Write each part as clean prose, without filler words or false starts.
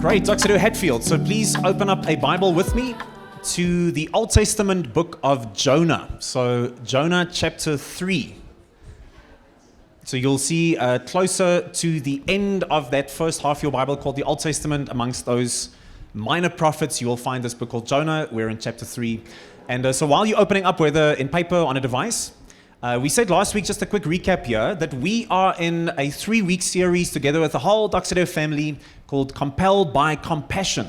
Great, Dr. Hatfield. So please open up a Bible with me to the Old Testament book of Jonah. So Jonah chapter 3. So you'll see closer to the end of that first half of your Bible called the Old Testament, amongst those minor prophets, you will find this book called Jonah. We're in chapter 3. And so while you're opening up, whether in paper or on a device, we said last week, just a quick recap here, that we are in a 3-week series together with the whole Doxedo family called Compelled by Compassion.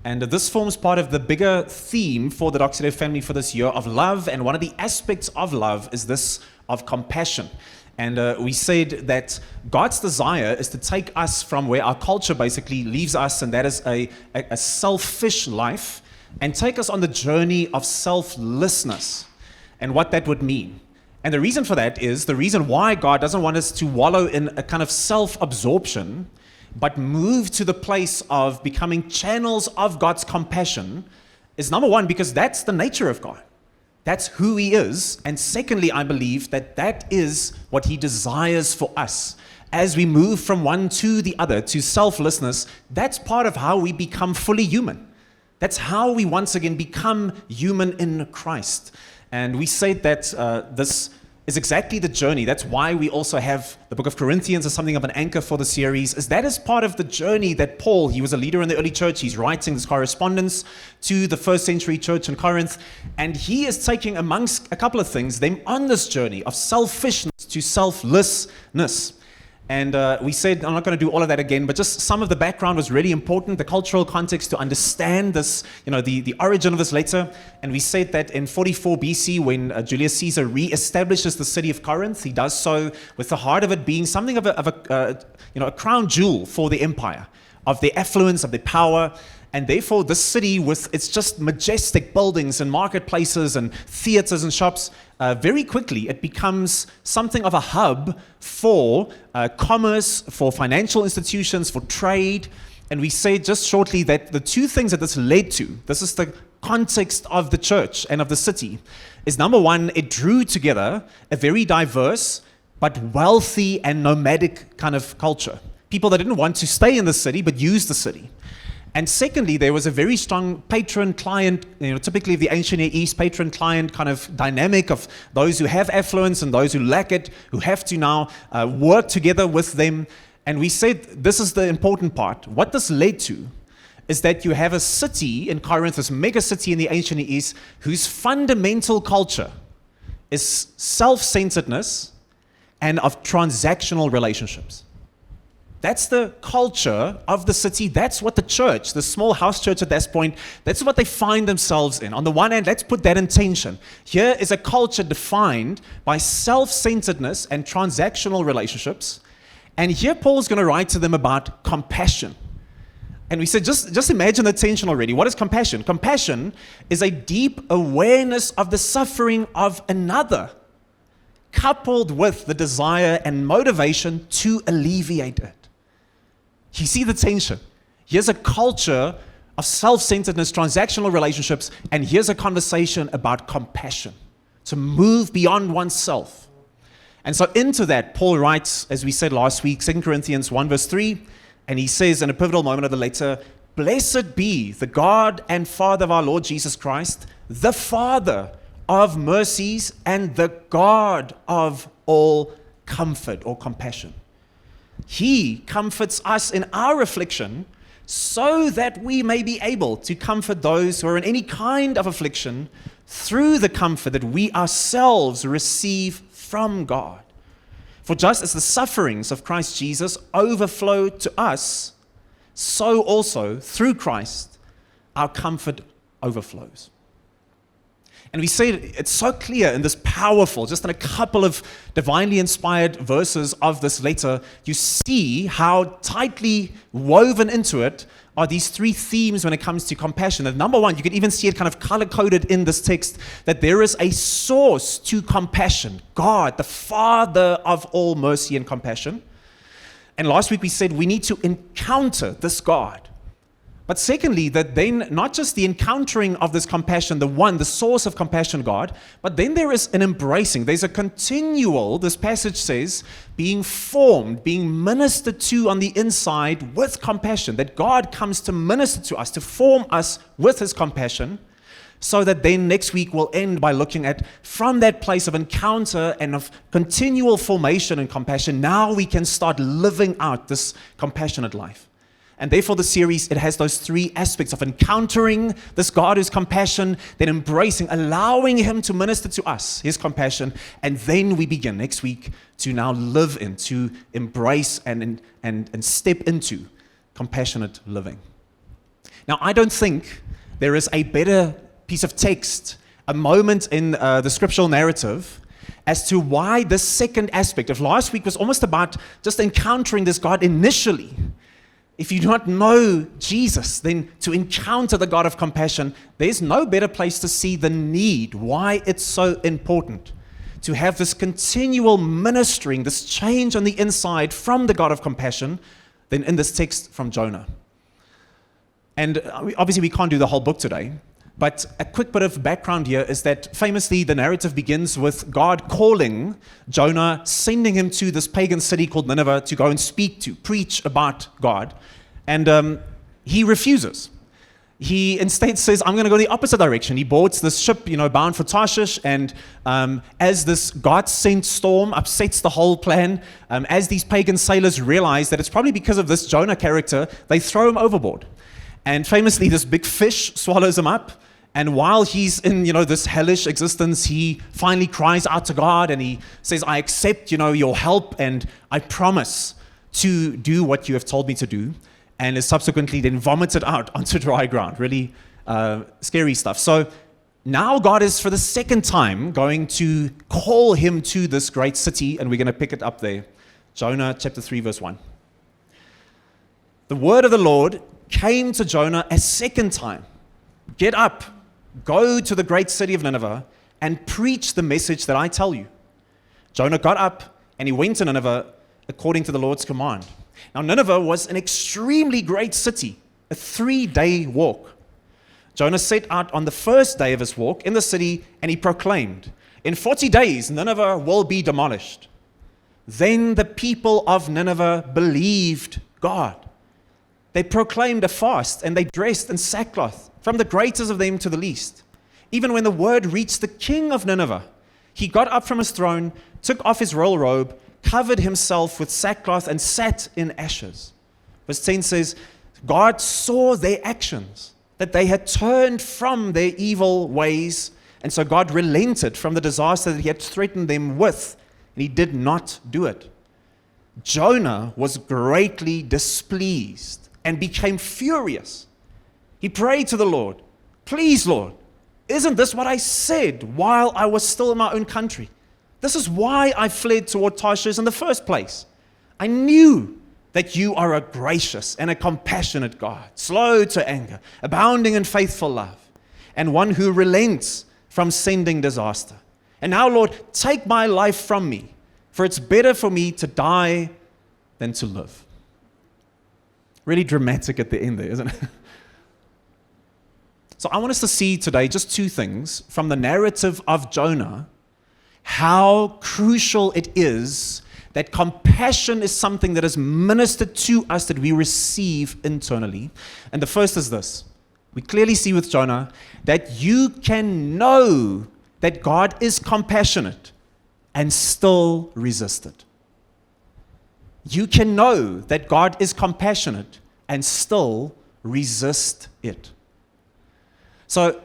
And this forms part of the bigger theme for the Doxedo family for this year of love. And one of the aspects of love is this of compassion. And we said that God's desire is to take us from where our culture basically leaves us, and that is a selfish life, and take us on the journey of selflessness and what that would mean. And the reason for that is, the reason why God doesn't want us to wallow in a kind of self-absorption, but move to the place of becoming channels of God's compassion, is number one, because that's the nature of God. That's who He is. And secondly, I believe that that is what He desires for us. As we move from one to the other, to selflessness, that's part of how we become fully human. That's how we once again become human in Christ. And we said that this is exactly the journey. That's why we also have the book of Corinthians as something of an anchor for the series, is that is part of the journey that Paul, he was a leader in the early church, he's writing this correspondence to the first century church in Corinth, and he is taking amongst a couple of things, them on this journey of selfishness to selflessness. And we said, I'm not going to do all of that again, but just some of the background was really important, the cultural context to understand this, the origin of this letter. And we said that in 44 BC, when Julius Caesar re-establishes the city of Corinth, he does so with the heart of it being something of a crown jewel for the empire, of their affluence, of their power. And therefore, this city, with its just majestic buildings and marketplaces and theaters and shops, very quickly it becomes something of a hub for commerce, for financial institutions, for trade. And we say just shortly that the two things that this led to, this is the context of the church and of the city, is number one, it drew together a very diverse but wealthy and nomadic kind of culture. People that didn't want to stay in the city but use the city. And secondly, there was a very strong patron-client, typically the ancient Near East, patron-client kind of dynamic of those who have affluence and those who lack it, who have to now work together with them. And we said this is the important part. What this led to is that you have a city in Corinth, this mega city in the ancient Near East, whose fundamental culture is self-centeredness and of transactional relationships. That's the culture of the city. That's what the church, the small house church at this point, that's what they find themselves in. On the one hand, let's put that in tension. Here is a culture defined by self-centeredness and transactional relationships. And here Paul's going to write to them about compassion. And we said, just imagine the tension already. What is compassion? Compassion is a deep awareness of the suffering of another, coupled with the desire and motivation to alleviate it. You see the tension. Here's a culture of self-centeredness, transactional relationships, and here's a conversation about compassion, to move beyond oneself. And so into that, Paul writes, as we said last week, 2 Corinthians 1 verse 3, and he says in a pivotal moment of the letter, "Blessed be the God and Father of our Lord Jesus Christ, the Father of mercies and the God of all comfort," or compassion. He comforts us in our affliction so that we may be able to comfort those who are in any kind of affliction through the comfort that we ourselves receive from God. For just as the sufferings of Christ Jesus overflow to us, so also through Christ our comfort overflows. And we say it's so clear in this powerful, just in a couple of divinely inspired verses of this letter, you see how tightly woven into it are these three themes when it comes to compassion. And number one, you can even see it kind of color-coded in this text, that there is a source to compassion. God, the Father of all mercy and compassion. And last week we said we need to encounter this God. But secondly, that then not just the encountering of this compassion, the source of compassion, God, but then there is an embracing. There's a continual, this passage says, being formed, being ministered to on the inside with compassion. That God comes to minister to us, to form us with his compassion, so that then next week we'll end by looking at, from that place of encounter and of continual formation and compassion, now we can start living out this compassionate life. And therefore the series, it has those three aspects of encountering this God who's compassion, then embracing, allowing him to minister to us, his compassion, and then we begin next week to now live in, to embrace and step into compassionate living. Now, I don't think there is a better piece of text, a moment in the scriptural narrative as to why this second aspect of last week was almost about just encountering this God initially. If you do not know Jesus, then to encounter the God of compassion, there's no better place to see the need, why it's so important to have this continual ministering, this change on the inside from the God of compassion, than in this text from Jonah. And obviously we can't do the whole book today, but a quick bit of background here is that famously the narrative begins with God calling Jonah, sending him to this pagan city called Nineveh to go and preach about God. And he refuses. He instead says, I'm going to go the opposite direction. He boards this ship, bound for Tarshish, and as this God-sent storm upsets the whole plan, as these pagan sailors realize that it's probably because of this Jonah character, they throw him overboard. And famously, this big fish swallows him up. And while he's in, this hellish existence, he finally cries out to God and he says, I accept, your help and I promise to do what you have told me to do. And is subsequently then vomited out onto dry ground. Really scary stuff. So now God is for the second time going to call him to this great city, and we're going to pick it up there. Jonah chapter 3 verse 1. The word of the Lord came to Jonah a second time. Get up, go to the great city of Nineveh, and preach the message that I tell you. Jonah got up, and he went to Nineveh according to the Lord's command. Now, Nineveh was an extremely great city, a 3-day walk. Jonah set out on the first day of his walk in the city, and he proclaimed, in 40 days, Nineveh will be demolished. Then the people of Nineveh believed God. They proclaimed a fast, and they dressed in sackcloth, from the greatest of them to the least. Even when the word reached the king of Nineveh, he got up from his throne, took off his royal robe, covered himself with sackcloth, and sat in ashes. Verse 10 says, God saw their actions, that they had turned from their evil ways, and so God relented from the disaster that he had threatened them with, and he did not do it. Jonah was greatly displeased and became furious. He prayed to the Lord, please, Lord, isn't this what I said while I was still in my own country? This is why I fled toward Tarshish in the first place. I knew that you are a gracious and a compassionate God, slow to anger, abounding in faithful love, and one who relents from sending disaster. And now, Lord, take my life from me, for it's better for me to die than to live. Really dramatic at the end there, isn't it? So I want us to see today just two things from the narrative of Jonah, how crucial it is that compassion is something that is ministered to us, that we receive internally. And the first is this. We clearly see with Jonah that you can know that God is compassionate and still resist it. You can know that God is compassionate and still resist it. So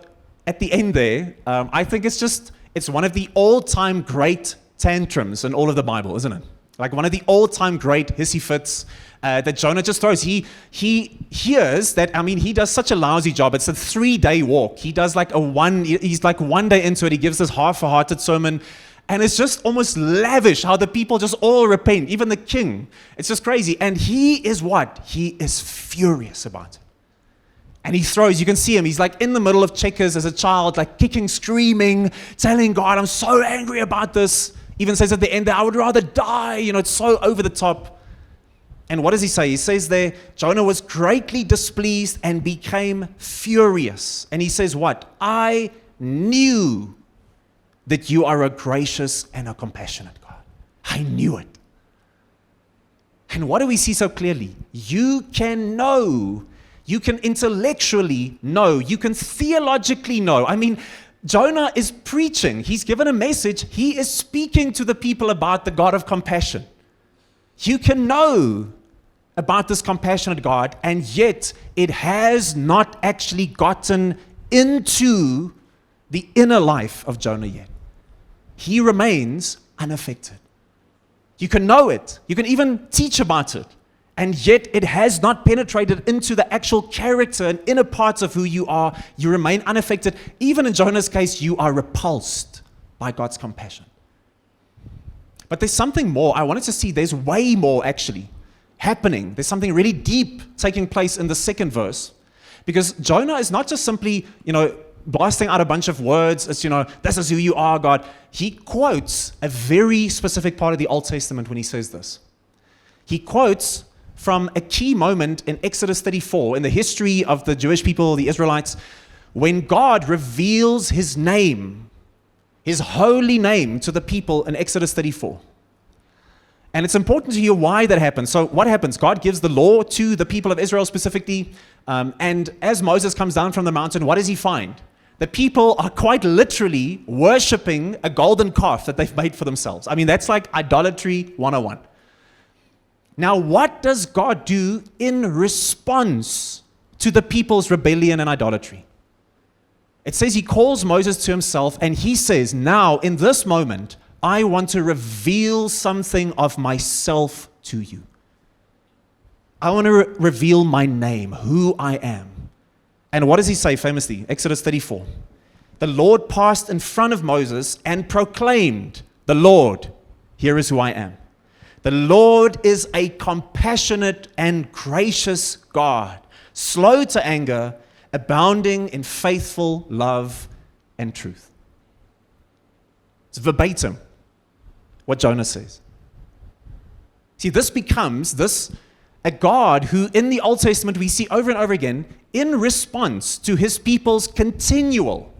at the end there, I think it's one of the all-time great tantrums in all of the Bible, isn't it? Like one of the all-time great hissy fits that Jonah just throws. He hears that, he does such a lousy job. It's a 3-day walk. He's like 1 day into it. He gives this half-hearted sermon, and it's just almost lavish how the people just all repent, even the king. It's just crazy. And he is what? He is furious about it. And he throws, you can see him, he's like in the middle of checkers as a child, like kicking, screaming, telling God, I'm so angry about this. Even says at the end, I would rather die. It's so over the top. And what does he say? He says there, Jonah was greatly displeased and became furious. And he says what? I knew that you are a gracious and a compassionate God. I knew it. And what do we see so clearly? You can know. You can intellectually know. You can theologically know. I mean, Jonah is preaching. He's given a message. He is speaking to the people about the God of compassion. You can know about this compassionate God, and yet it has not actually gotten into the inner life of Jonah yet. He remains unaffected. You can know it. You can even teach about it. And yet it has not penetrated into the actual character and inner parts of who you are. You remain unaffected. Even in Jonah's case, you are repulsed by God's compassion. But there's something more. I wanted to see there's way more actually happening. There's something really deep taking place in the second verse. Because Jonah is not just simply, blasting out a bunch of words. It's, this is who you are, God. He quotes a very specific part of the Old Testament when he says this. He quotes from a key moment in Exodus 34 in the history of the Jewish people, the Israelites, when God reveals his name, his holy name to the people in Exodus 34. And it's important to hear why that happens. So what happens? God gives the law to the people of Israel specifically. And as Moses comes down from the mountain, what does he find? The people are quite literally worshiping a golden calf that they've made for themselves. I mean, that's like idolatry 101. Now, what does God do in response to the people's rebellion and idolatry? It says he calls Moses to himself and he says, now in this moment, I want to reveal something of myself to you. I want to reveal my name, who I am. And what does he say famously? Exodus 34. The Lord passed in front of Moses and proclaimed, the Lord, here is who I am. The Lord is a compassionate and gracious God, slow to anger, abounding in faithful love and truth. It's verbatim what Jonah says. See, this becomes a God who in the Old Testament we see over and over again in response to his people's continual,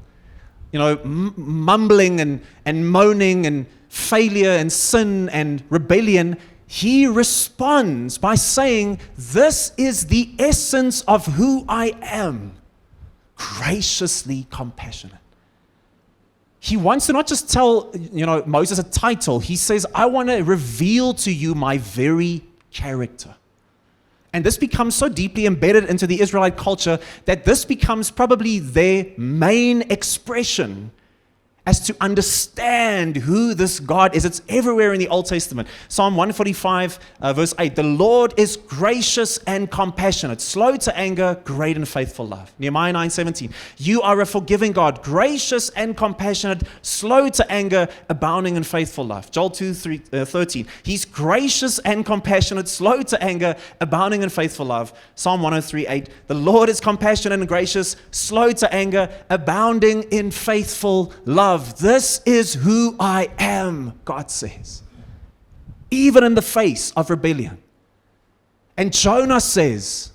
mumbling and moaning and failure and sin and rebellion. He responds by saying, this is the essence of who I am, graciously compassionate. He wants to not just tell, Moses a title. He says, I want to reveal to you my very character. And this becomes so deeply embedded into the Israelite culture that this becomes probably their main expression as to understand who this God is. It's everywhere in the Old Testament. Psalm 145, verse 8, the Lord is gracious and compassionate, slow to anger, great in faithful love. Nehemiah 9:17, you are a forgiving God, gracious and compassionate, slow to anger, abounding in faithful love. Joel 2:13, he's gracious and compassionate, slow to anger, abounding in faithful love. Psalm 103:8, the Lord is compassionate and gracious, slow to anger, abounding in faithful love. This is who I am, God says, even in the face of rebellion. And Jonah says,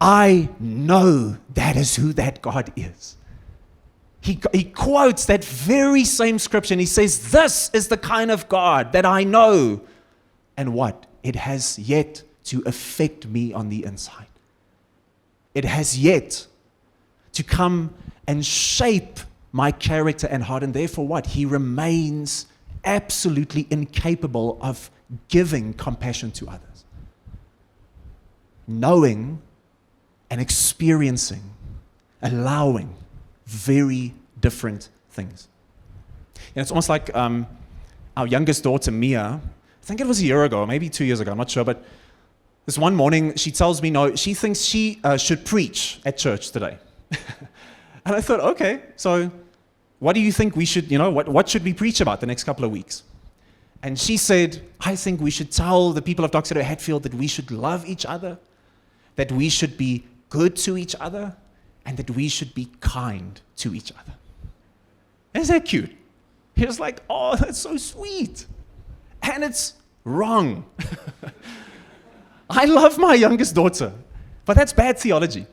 I know that is who that God is. He quotes that very same scripture and he says, this is the kind of God that I know. And what? It has yet to affect me on the inside. It has yet to come and shape my character and heart, and therefore what? He remains absolutely incapable of giving compassion to others. Knowing and experiencing, allowing very different things. And it's almost like our youngest daughter, Mia, I think it was a year ago, maybe 2 years ago, I'm not sure, but this one morning she tells me, no, she thinks she should preach at church today. And I thought, okay, so what do you think we should, what should we preach about the next couple of weeks? And she said, I think we should tell the people of Dock Hatfield that we should love each other, that we should be good to each other and that we should be kind to each other. Isn't that cute? He was like, oh, that's so sweet. And it's wrong. I love my youngest daughter, but that's bad theology.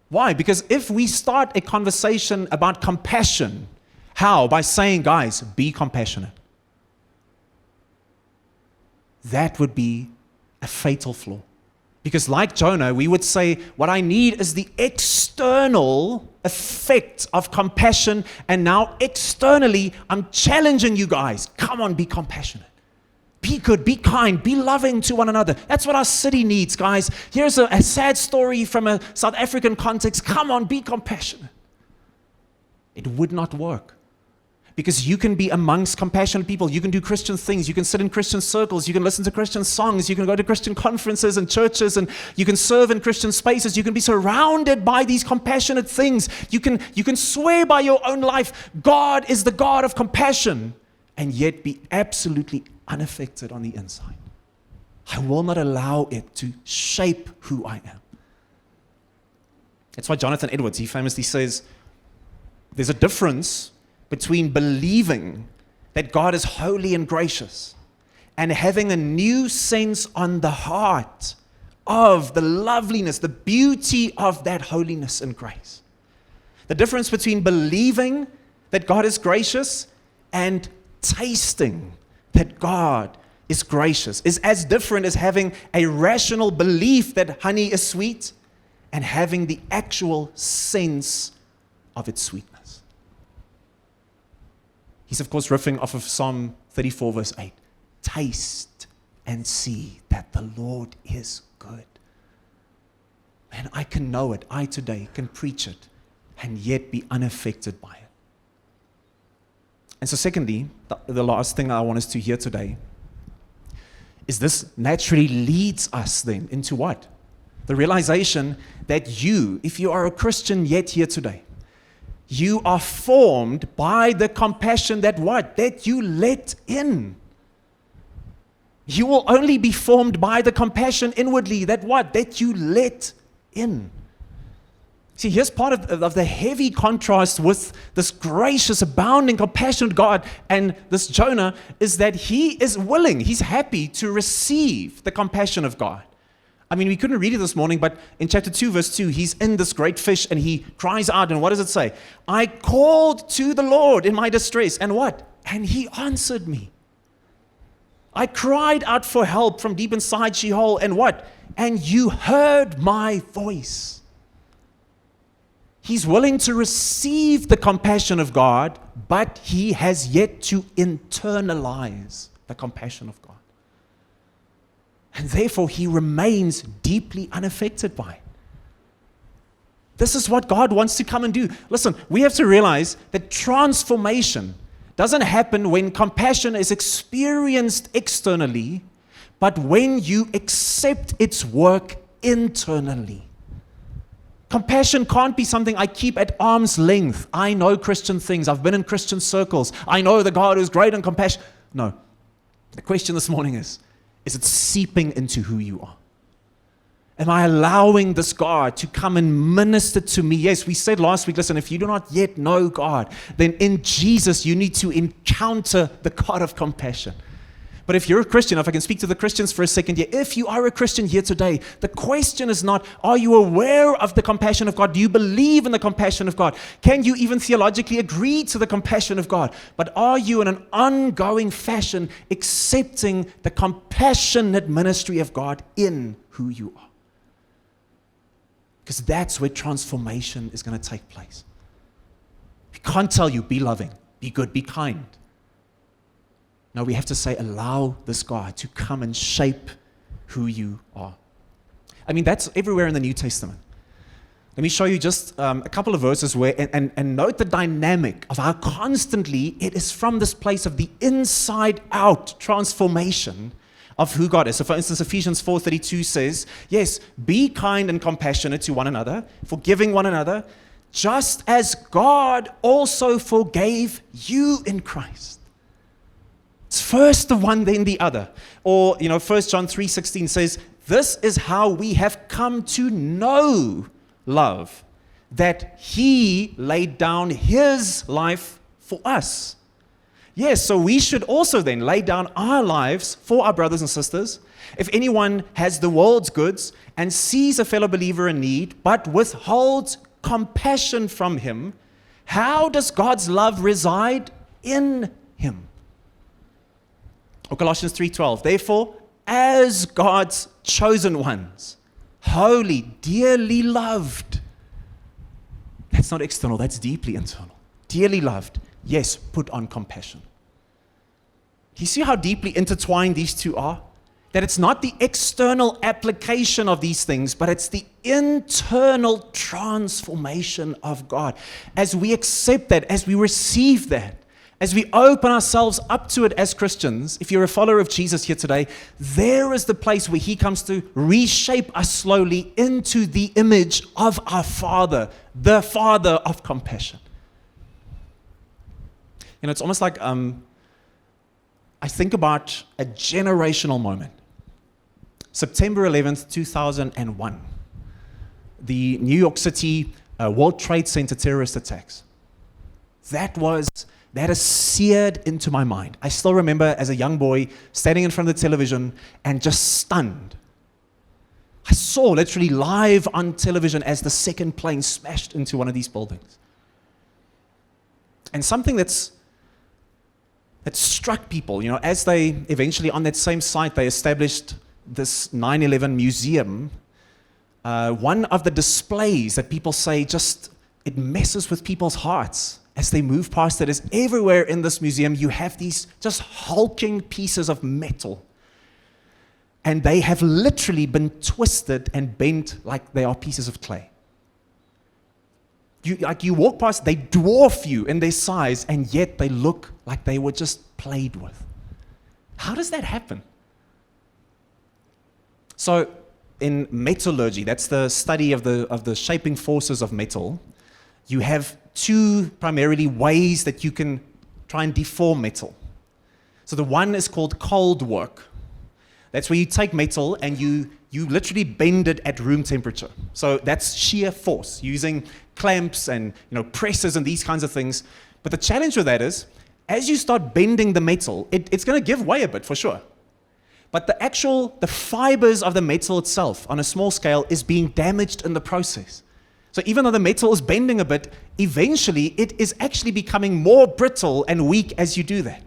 Why? Because if we start a conversation about compassion, how? By saying, guys, be compassionate. That would be a fatal flaw. Because like Jonah, we would say, what I need is the external effect of compassion, and now externally, I'm challenging you guys. Come on, be compassionate. Be good, be kind, be loving to one another. That's what our city needs, guys. Here's a sad story from a South African context. Come on, be compassionate. It would not work. Because you can be amongst compassionate people. You can do Christian things. You can sit in Christian circles. You can listen to Christian songs. You can go to Christian conferences and churches, and you can serve in Christian spaces. You can be surrounded by these compassionate things. You can swear by your own life, God is the God of compassion, and yet be absolutely unaffected on the inside. I will not allow it to shape who I am. That's why Jonathan Edwards, he famously says, there's a difference between believing that God is holy and gracious and having a new sense on the heart of the loveliness, the beauty of that holiness and grace. The difference between believing that God is gracious and tasting that God is gracious is as different as having a rational belief that honey is sweet and having the actual sense of its sweetness. He's, of course, riffing off of Psalm 34, verse 8. Taste and see that the Lord is good. And I can know it. I today can preach it and yet be unaffected by it. And so secondly, the last thing I want us to hear today is this naturally leads us then into what? The realization that you, if you are a Christian yet here today, you are formed by the compassion that what? That you let in. You will only be formed by the compassion inwardly that what? That you let in. See, here's part of the heavy contrast with this gracious, abounding, compassionate God and this Jonah is that he is willing, he's happy to receive the compassion of God. I mean, we couldn't read it this morning, but in chapter 2, verse 2, he's in this great fish and he cries out. And what does it say? I called to the Lord in my distress. And what? And he answered me. I cried out for help from deep inside Sheol. And what? And you heard my voice. He's willing to receive the compassion of God, but he has yet to internalize the compassion of God. And therefore, he remains deeply unaffected by it. This is what God wants to come and do. Listen, we have to realize that transformation doesn't happen when compassion is experienced externally, but when you accept its work internally. Compassion can't be something I keep at arm's length. I know Christian things. I've been in Christian circles. I know the God who's great in compassion. No. The question this morning is it seeping into who you are? Am I allowing this God to come and minister to me? Yes, we said last week, listen, if you do not yet know God, then in Jesus you need to encounter the God of compassion. But if you're a Christian, if I can speak to the Christians for a second here, if you are a Christian here today, the question is not, are you aware of the compassion of God? Do you believe in the compassion of God? Can you even theologically agree to the compassion of God? But are you in an ongoing fashion accepting the compassionate ministry of God in who you are? Because that's where transformation is going to take place. We can't tell you, be loving, be good, be kind. No, we have to say, allow this God to come and shape who you are. I mean, that's everywhere in the New Testament. Let me show you just a couple of verses where, and note the dynamic of how constantly it is from this place of the inside out transformation of who God is. So for instance, Ephesians 4:32 says, yes, be kind and compassionate to one another, forgiving one another, just as God also forgave you in Christ. It's first the one, then the other. Or, 1 John 3:16 says, This is how we have come to know love, that He laid down His life for us. Yes, so we should also then lay down our lives for our brothers and sisters. If anyone has the world's goods and sees a fellow believer in need, but withholds compassion from him, how does God's love reside in him? Or Colossians 3:12, therefore, as God's chosen ones, holy, dearly loved. That's not external, that's deeply internal. Dearly loved, yes, put on compassion. Do you see how deeply intertwined these two are? That it's not the external application of these things, but it's the internal transformation of God. As we accept that, as we receive that, as we open ourselves up to it as Christians, if you're a follower of Jesus here today, there is the place where He comes to reshape us slowly into the image of our Father, the Father of compassion. You know, it's almost like I think about a generational moment. September 11th, 2001, the New York City World Trade Center terrorist attacks. That is seared into my mind. I still remember as a young boy standing in front of the television and just stunned. I saw literally live on television as the second plane smashed into one of these buildings. And something that struck people, you know, as they eventually on that same site, they established this 9/11 museum. One of the displays that people say just, it messes with people's hearts as they move past it is everywhere in this museum you have these just hulking pieces of metal. And they have literally been twisted and bent like they are pieces of clay. You walk past, they dwarf you in their size, and yet they look like they were just played with. How does that happen? So in metallurgy, that's the study of the shaping forces of metal, you have two primarily ways that you can try and deform metal. So the one is called cold work. That's where you take metal and you literally bend it at room temperature. So that's sheer force, using clamps and presses and these kinds of things. But the challenge with that is, as you start bending the metal, it's going to give way a bit for sure. But the fibers of the metal itself on a small scale is being damaged in the process. So even though the metal is bending a bit, eventually it is actually becoming more brittle and weak as you do that.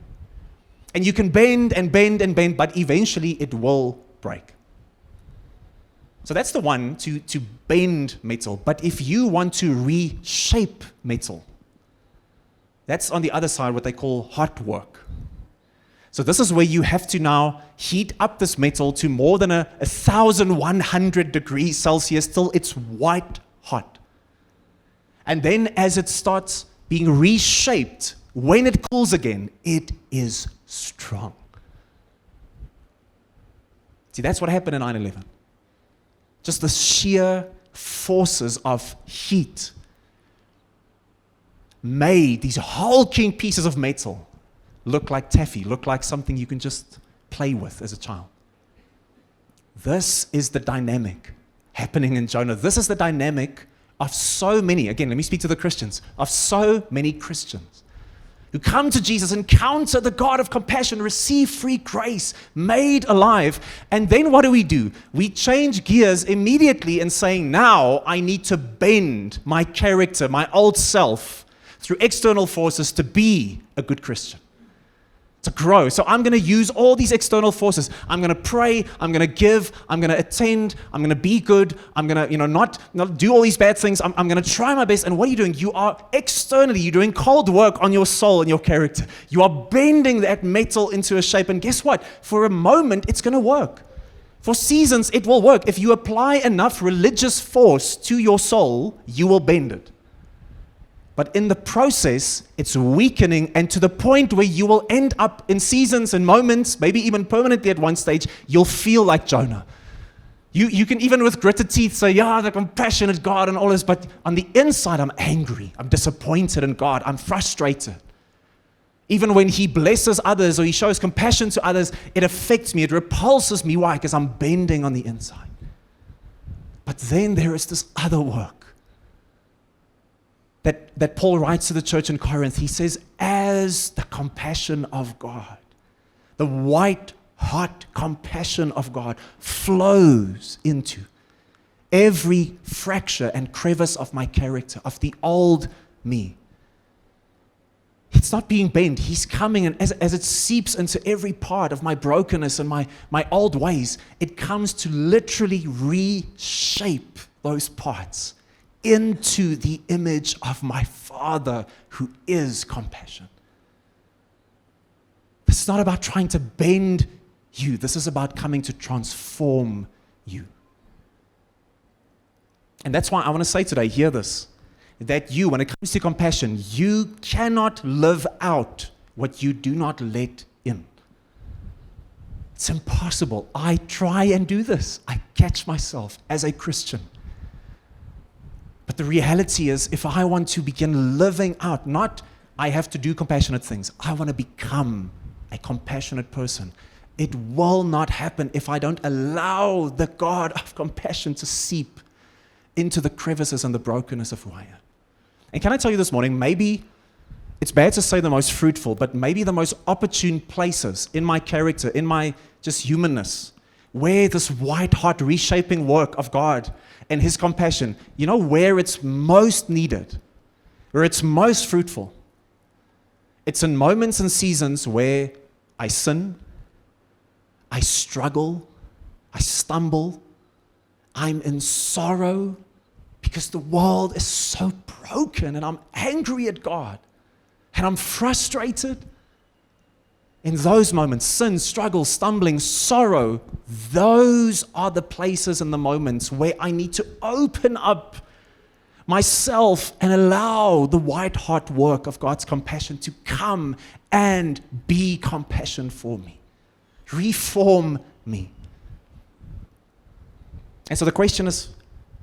And you can bend and bend and bend, but eventually it will break. So that's the one, to bend metal. But if you want to reshape metal, that's on the other side what they call hot work. So this is where you have to now heat up this metal to more than 1,100 degrees Celsius till it's white hot. And then as it starts being reshaped, when it cools again, it is strong. See, that's what happened in 9/11. Just the sheer forces of heat made these hulking pieces of metal look like taffy, look like something you can just play with as a child. This is the dynamic happening in Jonah. This is the dynamic of so many, again, let me speak to the Christians, of so many Christians who come to Jesus, encounter the God of compassion, receive free grace, made alive, and then what do? We change gears immediately in saying, now I need to bend my character, my old self, through external forces to be a good Christian, to grow. So I'm going to use all these external forces. I'm going to pray, I'm going to give, I'm going to attend, I'm going to be good, I'm going to not do all these bad things. I'm going to try my best. And what are you doing? You are externally, you're doing cold work on your soul and your character. You are bending that metal into a shape. And guess what? For a moment, it's going to work. For seasons, it will work. If you apply enough religious force to your soul, you will bend it. But in the process, it's weakening, and to the point where you will end up in seasons and moments, maybe even permanently at one stage, you'll feel like Jonah. You can even with gritted teeth say, yeah, the compassionate God and all this, but on the inside, I'm angry, I'm disappointed in God, I'm frustrated. Even when he blesses others or he shows compassion to others, it affects me, it repulses me. Why? Because I'm bending on the inside. But then there is this other work that Paul writes to the church in Corinth. He says, as the compassion of God, the white hot compassion of God flows into every fracture and crevice of my character, of the old me. It's not being bent. He's coming, and as it seeps into every part of my brokenness and my old ways, it comes to literally reshape those parts into the image of my Father who is compassion. This is not about trying to bend you. This is about coming to transform you. And that's why I want to say today, hear this, that you, when it comes to compassion, you cannot live out what you do not let in. It's impossible. I try and do this. I catch myself as a Christian. But the reality is, if I want to begin living out, not I have to do compassionate things, I want to become a compassionate person. It will not happen if I don't allow the God of compassion to seep into the crevices and the brokenness of who I am. And can I tell you this morning, maybe it's bad to say the most fruitful, but maybe the most opportune places in my character, in my just humanness, where this white hot reshaping work of God and His compassion, you know where it's most needed, where it's most fruitful? It's in moments and seasons where I sin, I struggle, I stumble, I'm in sorrow because the world is so broken and I'm angry at God and I'm frustrated. In those moments, sin, struggle, stumbling, sorrow, those are the places and the moments where I need to open up myself and allow the white hot work of God's compassion to come and be compassion for me, reform me. And so the question is,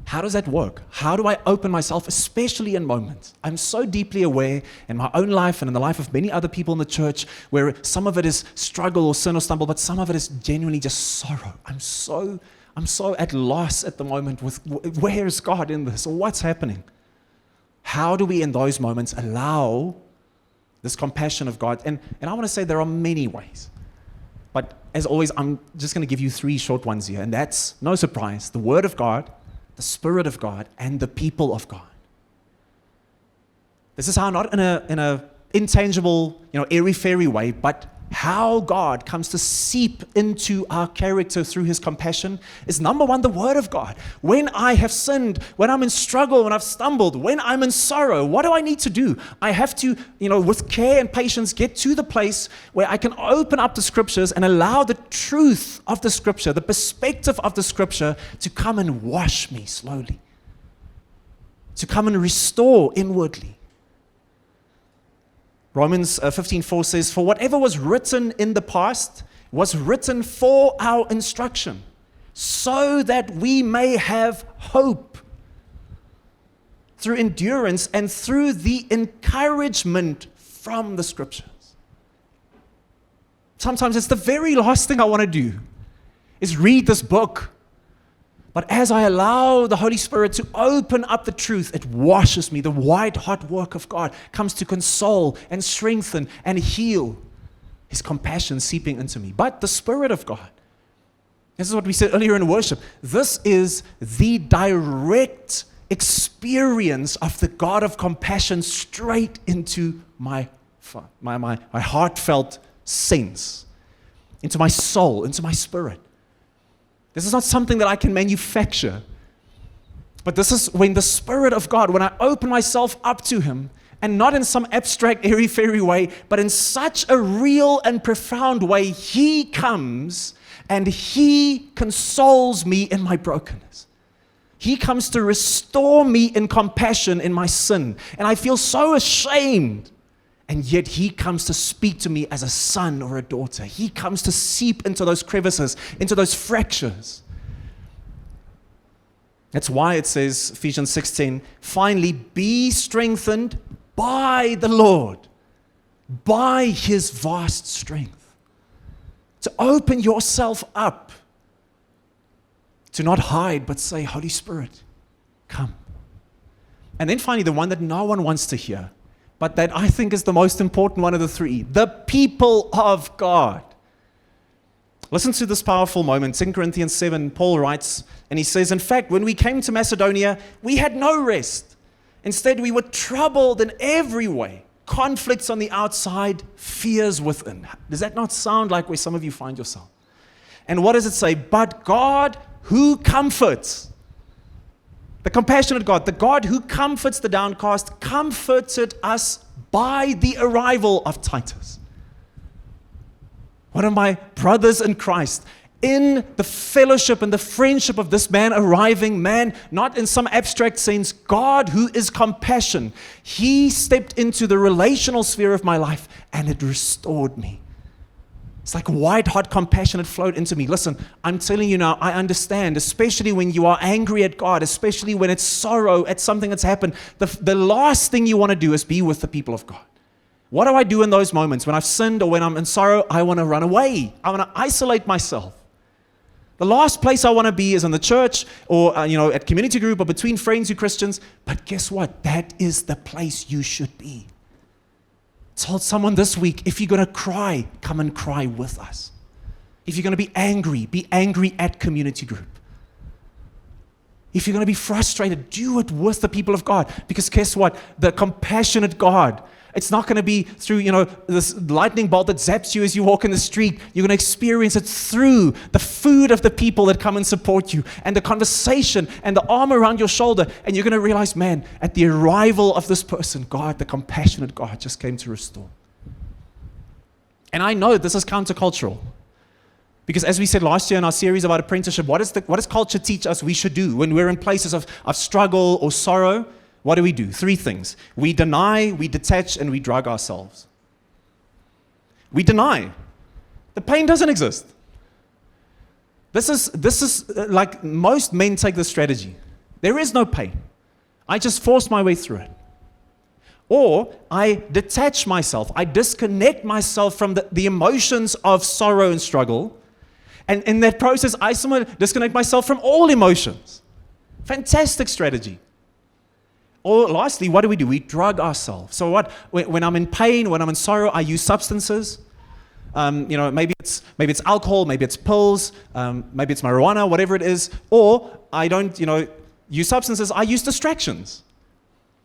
how does that work? How do I open myself, especially in moments? I'm so deeply aware in my own life and in the life of many other people in the church where some of it is struggle or sin or stumble, but some of it is genuinely just sorrow. I'm so at loss at the moment with where is God in this or what's happening? How do we in those moments allow this compassion of God? And I want to say there are many ways. But as always, I'm just going to give you 3 short ones here. And that's, no surprise, the Word of God, the Spirit of God, and the people of God. This is how, not in a intangible, airy-fairy way, but how God comes to seep into our character through His compassion is, number one, the Word of God. When I have sinned, when I'm in struggle, when I've stumbled, when I'm in sorrow, what do I need to do? I have to, with care and patience, get to the place where I can open up the Scriptures and allow the truth of the Scripture, the perspective of the Scripture to come and wash me slowly, to come and restore inwardly. Romans 15:4 says, "For whatever was written in the past was written for our instruction, so that we may have hope through endurance and through the encouragement from the Scriptures." Sometimes it's the very last thing I want to do is read this book. But as I allow the Holy Spirit to open up the truth, it washes me. The white hot work of God comes to console and strengthen and heal. His compassion seeping into me. But the Spirit of God, this is what we said earlier in worship, this is the direct experience of the God of compassion straight into my heartfelt sense, into my soul, into my spirit. This is not something that I can manufacture. But this is when the Spirit of God, when I open myself up to Him, and not in some abstract, airy-fairy way, but in such a real and profound way, He comes and He consoles me in my brokenness. He comes to restore me in compassion in my sin. And I feel so ashamed. And yet He comes to speak to me as a son or a daughter. He comes to seep into those crevices, into those fractures. That's why it says, Ephesians 6:10, "Finally, be strengthened by the Lord by His vast strength. To open yourself up. To not hide, but say, Holy Spirit, come. And then finally, the one that no one wants to hear, but that I think is the most important one of the three, the people of God. Listen to this powerful moment. 2 Corinthians 7, Paul writes, and he says, in fact, when we came to Macedonia, we had no rest. Instead, we were troubled in every way. Conflicts on the outside, fears within. Does that not sound like where some of you find yourself? And what does it say? But God who comforts, the compassionate God, the God who comforts the downcast, comforted us by the arrival of Titus. One of my brothers in Christ, in the fellowship and the friendship of this man arriving, man, not in some abstract sense, God who is compassion, He stepped into the relational sphere of my life and it restored me. It's like white hot compassion that flowed into me. Listen, I'm telling you now, I understand, especially when you are angry at God, especially when it's sorrow at something that's happened. The last thing you want to do is be with the people of God. What do I do in those moments? When I've sinned or when I'm in sorrow, I want to run away. I want to isolate myself. The last place I want to be is in the church or at community group or between friends who are Christians. But guess what? That is the place you should be. Told someone this week, if you're going to cry, come and cry with us. If you're going to be angry at community group. If you're going to be frustrated, do it with the people of God. Because guess what? The compassionate God, it's not going to be through, this lightning bolt that zaps you as you walk in the street. You're going to experience it through the food of the people that come and support you and the conversation and the arm around your shoulder. And you're going to realize, man, at the arrival of this person, God, the compassionate God, just came to restore. And I know this is countercultural. Because as we said last year in our series about apprenticeship, what does culture teach us we should do when we're in places of struggle or sorrow? What do? 3 things. We deny, we detach, and we drug ourselves. We deny. The pain doesn't exist. This is like most men take this strategy. There is no pain. I just force my way through it. Or I detach myself. I disconnect myself from the emotions of sorrow and struggle. And in that process, I somewhat disconnect myself from all emotions. Fantastic strategy. Or lastly, what do? We drug ourselves. So what? When I'm in pain, when I'm in sorrow, I use substances. Maybe it's alcohol, maybe it's pills, maybe it's marijuana, whatever it is. Or I don't, use substances. I use distractions.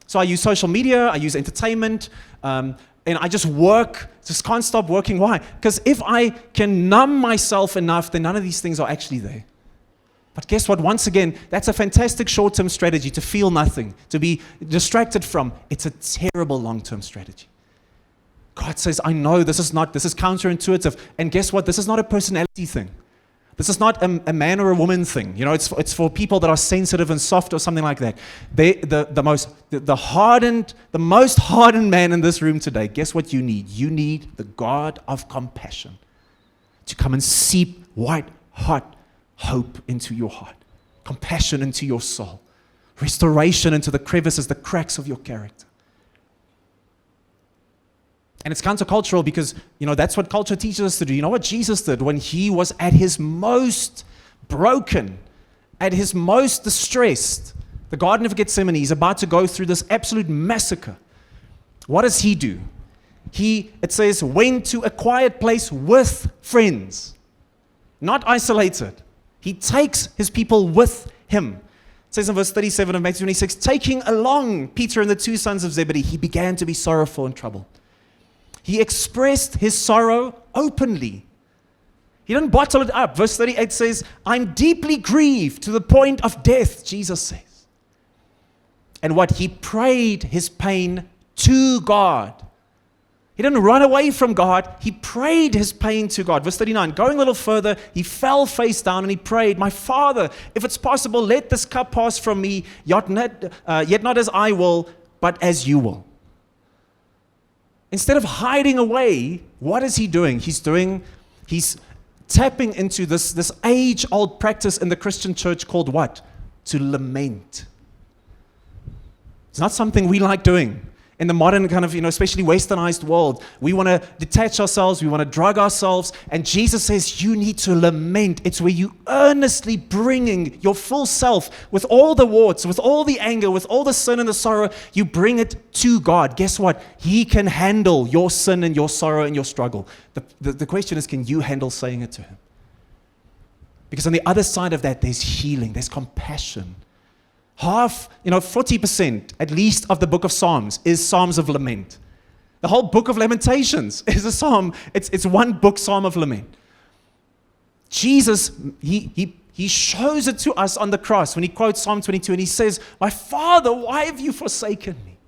So I use social media, I use entertainment, and I just can't stop working. Why? Because if I can numb myself enough, then none of these things are actually there. But guess what? Once again, that's a fantastic short-term strategy to feel nothing, to be distracted from. It's a terrible long-term strategy. God says, I know this is counterintuitive. And guess what? This is not a personality thing. This is not a man or a woman thing. It's for people that are sensitive and soft or something like that. The most hardened man in this room today, guess what you need? You need the God of compassion to come and seep white hot hope into your heart, compassion into your soul, restoration into the crevices, the cracks of your character. And it's countercultural because, that's what culture teaches us to do. You know what Jesus did when He was at His most broken, at His most distressed? The Garden of Gethsemane, He's about to go through this absolute massacre. What does He do? It says, went to a quiet place with friends, not isolated. He takes His people with Him. It says in verse 37 of Matthew 26, taking along Peter and the 2 sons of Zebedee, He began to be sorrowful and troubled. He expressed His sorrow openly. He didn't bottle it up. Verse 38 says, I'm deeply grieved to the point of death, Jesus says. And what? He prayed His pain to God. He didn't run away from God. He prayed His pain to God. Verse 39, going a little further, He fell face down and He prayed, my Father, if it's possible, let this cup pass from me, yet not as I will, but as You will. Instead of hiding away, what is He doing? He's tapping into this age-old practice in the Christian church called what? To lament. It's not something we like doing. in the modern kind of, especially westernized world, we want to detach ourselves, we want to drug ourselves, and Jesus says you need to lament. It's where you earnestly bringing your full self with all the warts, with all the anger, with all the sin and the sorrow, you bring it to God. Guess what? He can handle your sin and your sorrow and your struggle. The question is, can you handle saying it to Him? Because on the other side of that, there's healing, there's compassion. 40% at least of the book of Psalms is Psalms of lament. The whole book of Lamentations is a psalm. It's one book, Psalm of lament. Jesus, he shows it to us on the cross when he quotes Psalm 22 and he says, "My Father, why have you forsaken me?"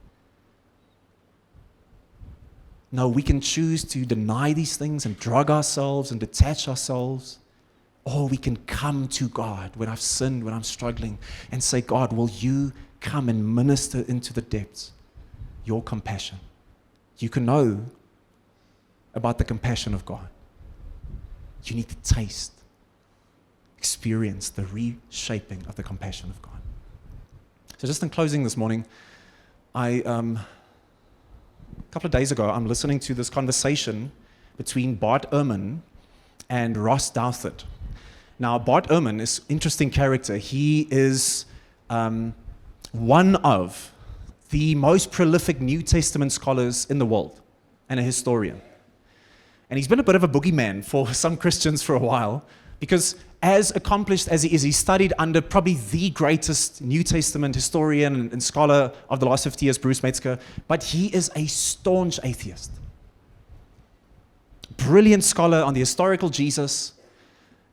No, we can choose to deny these things and drug ourselves and detach ourselves. Or we can come to God when I've sinned, when I'm struggling, and say, "God, will you come and minister into the depths your compassion?" You can know about the compassion of God. You need to taste, experience the reshaping of the compassion of God. So just in closing this morning, a couple of days ago, I'm listening to this conversation between Bart Ehrman and Ross Douthat. Now, Bart Ehrman is an interesting character. He is one of the most prolific New Testament scholars in the world and a historian. And he's been a bit of a boogeyman for some Christians for a while because as accomplished as he is, he studied under probably the greatest New Testament historian and scholar of the last 50 years, Bruce Metzger, but he is a staunch atheist. Brilliant scholar on the historical Jesus.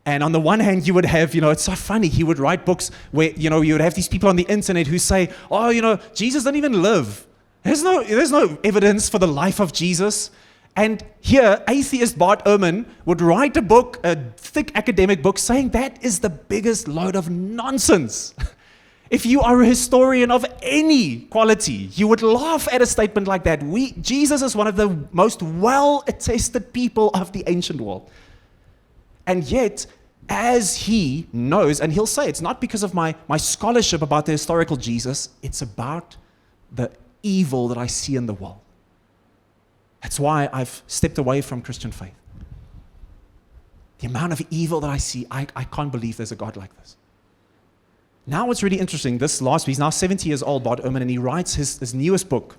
And on the one hand, you would have, it's so funny, he would write books where, you would have these people on the internet who say, "Oh, Jesus didn't even live. There's no evidence for the life of Jesus." And here, atheist Bart Ehrman would write a book, a thick academic book, saying that is the biggest load of nonsense. If you are a historian of any quality, you would laugh at a statement like that. Jesus is one of the most well-attested people of the ancient world. And yet, as he knows, and he'll say, it's not because of my scholarship about the historical Jesus, it's about the evil that I see in the world. That's why I've stepped away from Christian faith. The amount of evil that I see, I can't believe there's a God like this. Now what's really interesting, this last week, he's now 70 years old, Bart Ehrman, and he writes his newest book.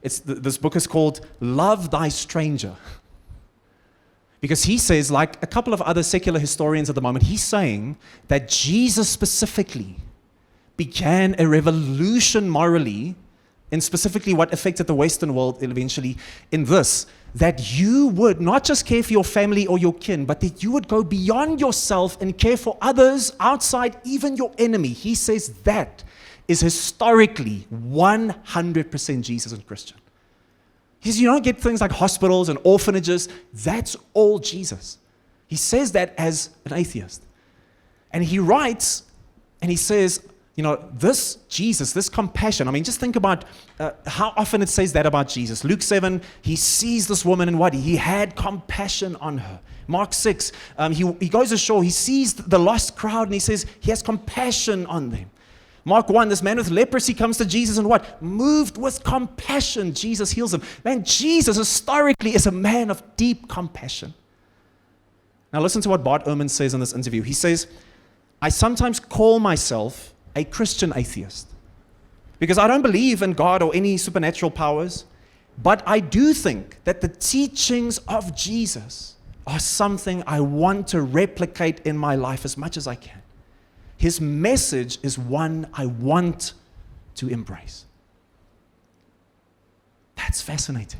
This book is called Love Thy Stranger. Because he says, like a couple of other secular historians at the moment, he's saying that Jesus specifically began a revolution morally, and specifically what affected the Western world eventually, in this, that you would not just care for your family or your kin, but that you would go beyond yourself and care for others outside, even your enemy. He says that is historically 100% Jesus and Christian. He says you don't get things like hospitals and orphanages. That's all Jesus. He says that as an atheist. And he writes, and he says, this Jesus, this compassion. I mean, just think about how often it says that about Jesus. Luke 7, he sees this woman and what? He had compassion on her. Mark 6, he goes ashore, he sees the lost crowd, and he says he has compassion on them. Mark 1, this man with leprosy comes to Jesus and what? Moved with compassion, Jesus heals him. Man, Jesus historically is a man of deep compassion. Now listen to what Bart Ehrman says in this interview. He says, "I sometimes call myself a Christian atheist because I don't believe in God or any supernatural powers, but I do think that the teachings of Jesus are something I want to replicate in my life as much as I can. His message is one I want to embrace." That's fascinating.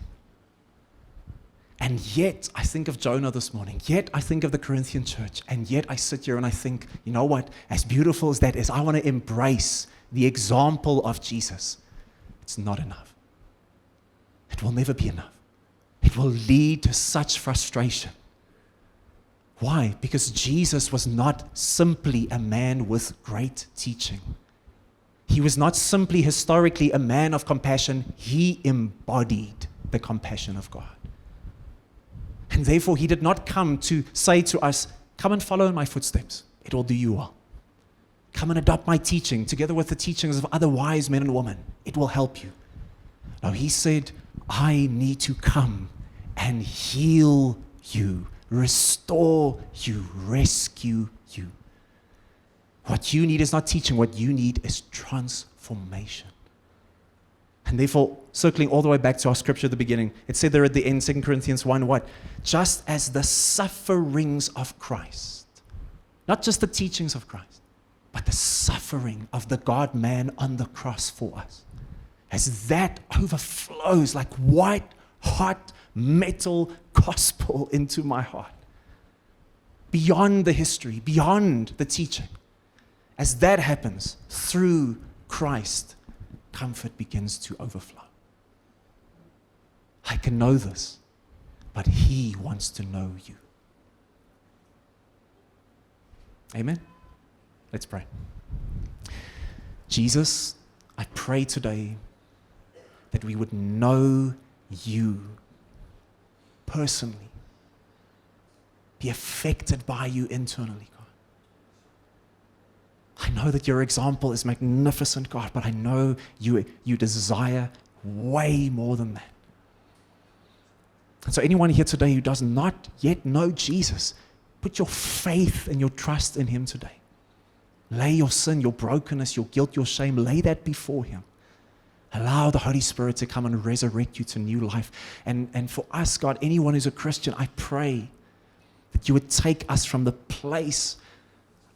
And yet, I think of Jonah this morning. Yet, I think of the Corinthian church. And yet, I sit here and I think, you know what? As beautiful as that is, I want to embrace the example of Jesus. It's not enough. It will never be enough. It will lead to such frustration. Why? Because Jesus was not simply a man with great teaching. He was not simply historically a man of compassion. He embodied the compassion of God. And therefore, he did not come to say to us, "Come and follow in my footsteps. It will do you well. Come and adopt my teaching together with the teachings of other wise men and women. It will help you." No, he said, I need to come and heal you, restore you, rescue you. What you need is not teaching. What you need is transformation. And therefore, circling all the way back to our scripture at the beginning, it said there at the end, 2 Corinthians 1, what? Just as the sufferings of Christ, not just the teachings of Christ, but the suffering of the God-man on the cross for us, as that overflows like white hot metal gospel into my heart, beyond the history, beyond the teaching, as that happens through Christ, comfort begins to overflow. I can know this, but He wants to know you. Amen? Let's pray. Jesus, I pray today that we would know you personally, be affected by you internally, God. I know that your example is magnificent, God, but I know you desire way more than that. And so anyone here today who does not yet know Jesus, put your faith and your trust in Him today. Lay your sin, your brokenness, your guilt, your shame, lay that before Him. Allow the Holy Spirit to come and resurrect you to new life. And for us, God, anyone who's a Christian, I pray that you would take us from the place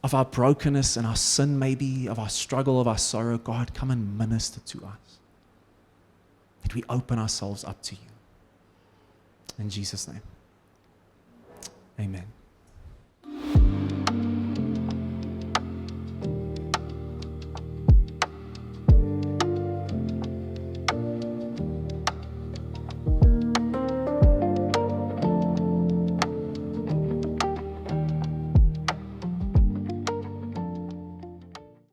of our brokenness and our sin, maybe, of our struggle, of our sorrow. God, come and minister to us. That we open ourselves up to you. In Jesus' name, amen.